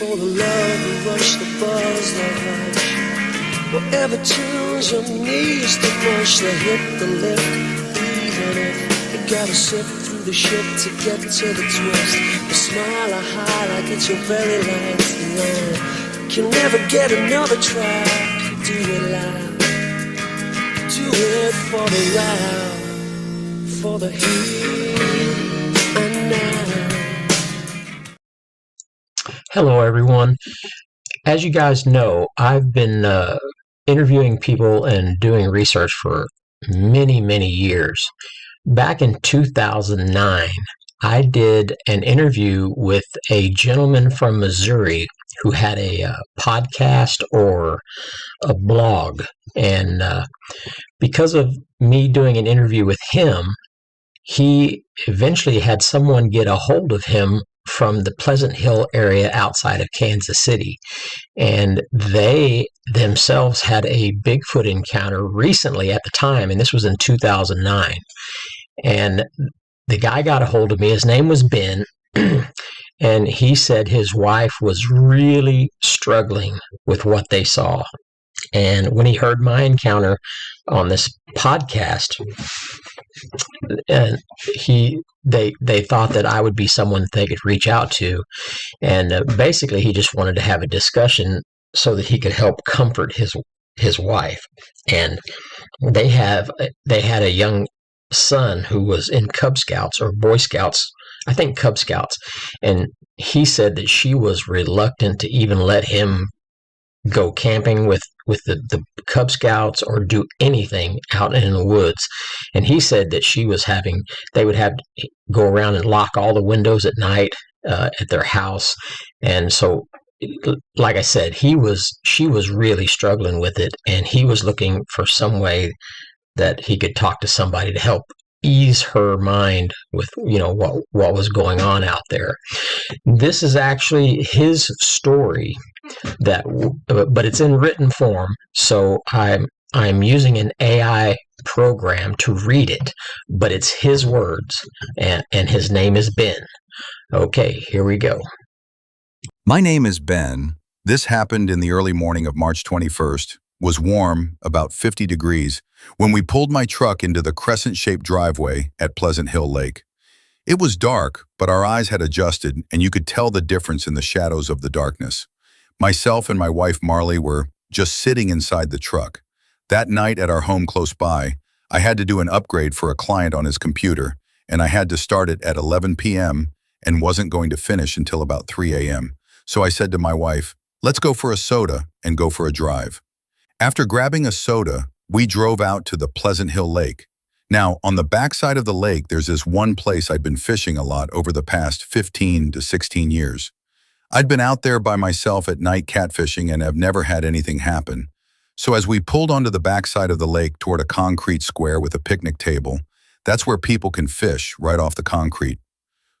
for the love, the rush, the buzz, the rush. Whatever tunes your knees to mush, the hit, the lift, even if you gotta sift through the shit to get to the twist. The smile I high like it's your very last line. Can never get another try. Do it loud, do it for the loud, for the here and now. Hello, everyone. As you guys know, I've been interviewing people and doing research for many years. Back in 2009, I did an interview with a gentleman from Missouri who had a podcast or a blog. And because of me doing an interview with him, he eventually had someone get a hold of him from the Pleasant Hill area outside of Kansas City. And they themselves had a Bigfoot encounter recently at the time, and this was in 2009. And the guy got a hold of me. His name was Ben, and he said his wife was really struggling with what they saw. And when he heard my encounter on this podcast, and they thought that I would be someone they could reach out to, and basically he just wanted to have a discussion so that he could help comfort his wife. And they had a young son who was in Cub Scouts or Boy Scouts, I think Cub Scouts, and he said that she was reluctant to even let him go camping with the Cub Scouts or do anything out in the woods. And he said that they would have to go around and lock all the windows at night at their house. And so, like I said, she was really struggling with it, and he was looking for some way that he could talk to somebody to help ease her mind with what was going on out there. This is actually his story, but it's in written form, so I'm using an AI program to read it, but it's his words, and his name is Ben. Okay, here we go. My name is Ben. This happened in the early morning of March 21st. Was warm, about 50 degrees, when we pulled my truck into the crescent-shaped driveway at Pleasant Hill Lake. It was dark, but our eyes had adjusted, and you could tell the difference in the shadows of the darkness. Myself and my wife Marley were just sitting inside the truck. That night at our home close by, I had to do an upgrade for a client on his computer, and I had to start it at 11 p.m. and wasn't going to finish until about 3 a.m. So I said to my wife, "Let's go for a soda and go for a drive." After grabbing a soda, we drove out to the Pleasant Hill Lake. Now, on the backside of the lake, there's this one place I'd been fishing a lot over the past 15 to 16 years. I'd been out there by myself at night catfishing and have never had anything happen. So as we pulled onto the backside of the lake toward a concrete square with a picnic table, that's where people can fish, right off the concrete.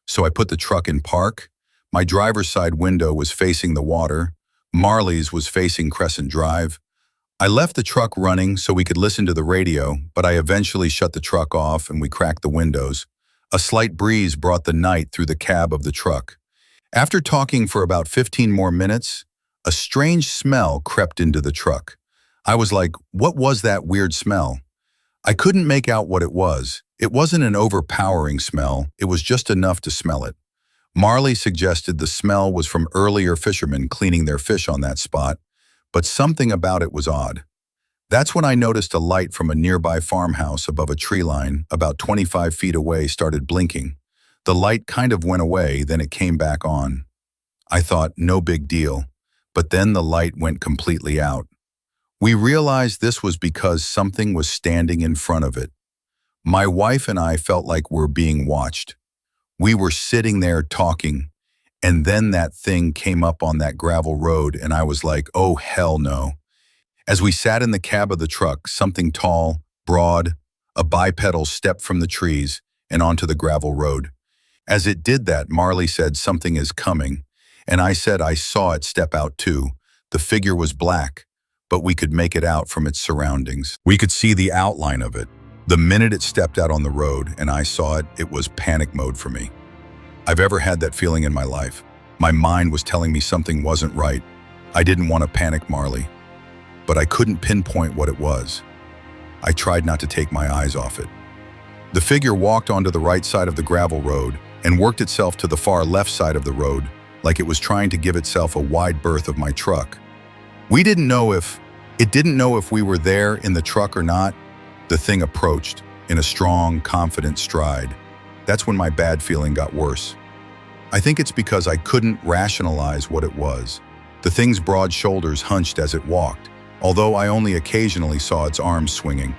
So I put the truck in park. My driver's side window was facing the water. Marley's was facing Crescent Drive. I left the truck running so we could listen to the radio, but I eventually shut the truck off and we cracked the windows. A slight breeze brought the night through the cab of the truck. After talking for about 15 more minutes, a strange smell crept into the truck. I was like, what was that weird smell? I couldn't make out what it was. It wasn't an overpowering smell, it was just enough to smell it. Marley suggested the smell was from earlier fishermen cleaning their fish on that spot, but something about it was odd. That's when I noticed a light from a nearby farmhouse above a tree line about 25 feet away started blinking. The light kind of went away, then it came back on. I thought, no big deal, but then the light went completely out. We realized this was because something was standing in front of it. My wife and I felt like we're being watched. We were sitting there talking, and then that thing came up on that gravel road, and I was like, oh, hell no. As we sat in the cab of the truck, something tall, broad, a bipedal stepped from the trees and onto the gravel road. As it did that, Marley said, something is coming, and I said I saw it step out too. The figure was black, but we could make it out from its surroundings. We could see the outline of it. The minute it stepped out on the road and I saw it, it was panic mode for me. I've ever had that feeling in my life. My mind was telling me something wasn't right. I didn't want to panic Marley, but I couldn't pinpoint what it was. I tried not to take my eyes off it. The figure walked onto the right side of the gravel road and worked itself to the far left side of the road, like it was trying to give itself a wide berth of my truck. It didn't know if we were there in the truck or not. The thing approached in a strong, confident stride. That's when my bad feeling got worse. I think it's because I couldn't rationalize what it was. The thing's broad shoulders hunched as it walked, although I only occasionally saw its arms swinging.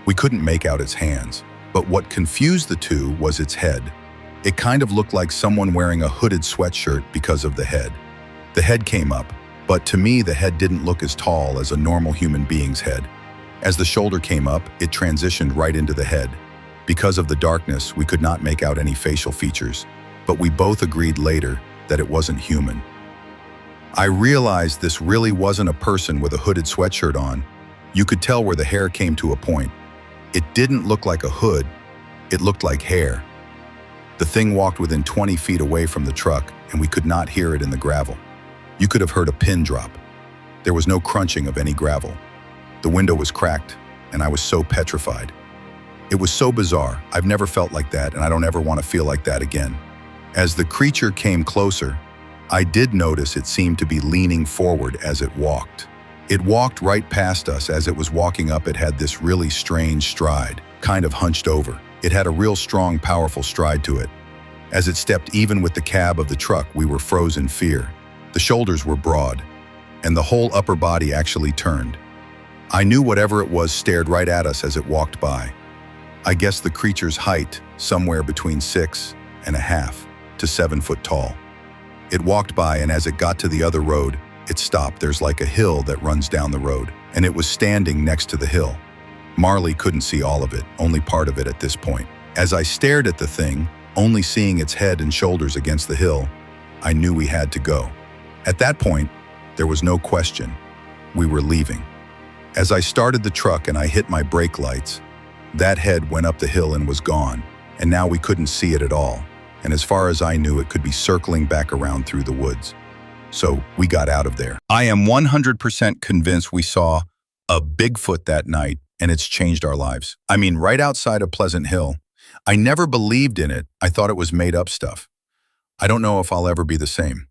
We couldn't make out its hands, but what confused the two was its head. It kind of looked like someone wearing a hooded sweatshirt because of the head. The head came up, but to me the head didn't look as tall as a normal human being's head. As the shoulder came up, it transitioned right into the head. Because of the darkness, we could not make out any facial features, but we both agreed later that it wasn't human. I realized this really wasn't a person with a hooded sweatshirt on. You could tell where the hair came to a point. It didn't look like a hood, it looked like hair. The thing walked within 20 feet away from the truck, and we could not hear it in the gravel. You could have heard a pin drop. There was no crunching of any gravel. The window was cracked, and I was so petrified. It was so bizarre. I've never felt like that, and I don't ever want to feel like that again. As the creature came closer, I did notice it seemed to be leaning forward as it walked. It walked right past us. As it was walking up, it had this really strange stride, kind of hunched over. It had a real strong, powerful stride to it. As it stepped even with the cab of the truck, we were froze in fear. The shoulders were broad, and the whole upper body actually turned. I knew whatever it was stared right at us as it walked by. I guess the creature's height, somewhere between 6.5 to 7 foot tall. It walked by, and as it got to the other road, it stopped. There's like a hill that runs down the road, and it was standing next to the hill. Marley couldn't see all of it, only part of it at this point. As I stared at the thing, only seeing its head and shoulders against the hill, I knew we had to go. At that point, there was no question. We were leaving. As I started the truck and I hit my brake lights, that head went up the hill and was gone, and now we couldn't see it at all. And as far as I knew, it could be circling back around through the woods. So we got out of there. I am 100% convinced we saw a Bigfoot that night, and it's changed our lives. I mean, right outside of Pleasant Hill. I never believed in it. I thought it was made up stuff. I don't know if I'll ever be the same.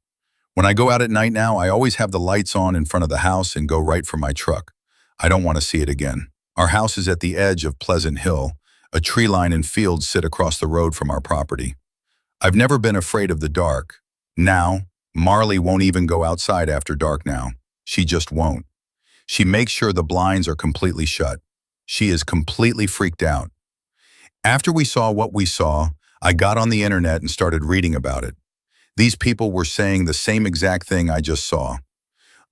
When I go out at night now, I always have the lights on in front of the house and go right for my truck. I don't want to see it again. Our house is at the edge of Pleasant Hill. A tree line and fields sit across the road from our property. I've never been afraid of the dark. Now, Marley won't even go outside after dark now. She just won't. She makes sure the blinds are completely shut. She is completely freaked out. After we saw what we saw, I got on the internet and started reading about it. These people were saying the same exact thing I just saw.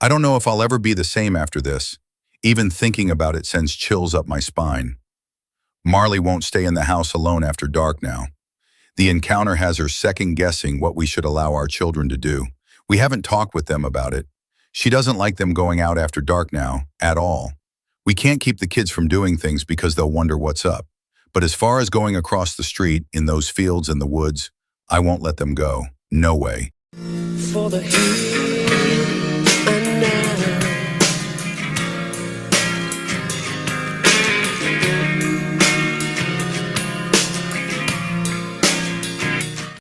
I don't know if I'll ever be the same after this. Even thinking about it sends chills up my spine. Marley won't stay in the house alone after dark now. The encounter has her second-guessing what we should allow our children to do. We haven't talked with them about it. She doesn't like them going out after dark now, at all. We can't keep the kids from doing things because they'll wonder what's up. But as far as going across the street, in those fields and the woods, I won't let them go. No way. For the heat